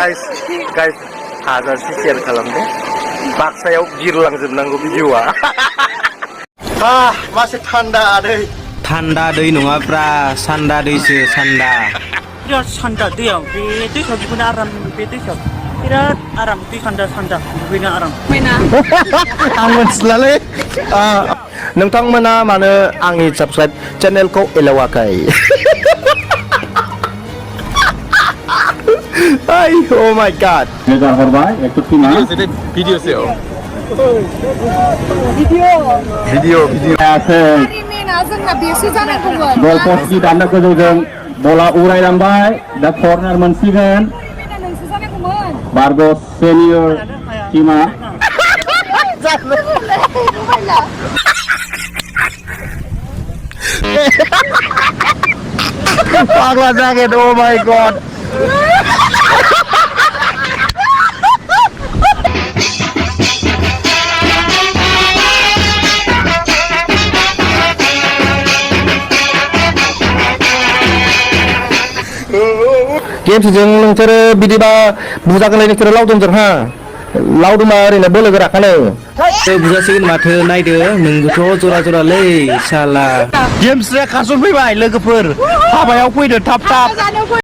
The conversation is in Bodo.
गाइस हाजासे शेयार खालामदो बाक्सायाव बिरलांजोबनांगौ भिडिअआ मासे थान्दा दै नङाब्रा सान्दा दैसो सान्दा बिराद सान्दा दैयाव बे दैसाव दुगैनो आराम बे दैसाव बिराद आराम दै सान्दा दुगैनो आराम आं मिथिलालै नोंथांमोना मानो आंनि साबस्क्राइब चेनेलखौ एलावाखै oh my god video bol posisi tanda goजौजों bola उरायलांबाय दा कर्नार मोनसिगोन बारग'स सेनियर टीमा पागला जागोन oh my god गेमजों नोंसोरो बिदिबा बुजागोनलाय नोंसोरो लावदुमजों हा लावदुमा ओरैनो बोलो गोराखानो बुजासिगोन माथो नायदो नोंबोथ' जरा जरालै साला गेम्स खासन फैबाय लोगोफोर हाबायाव फैदो थाब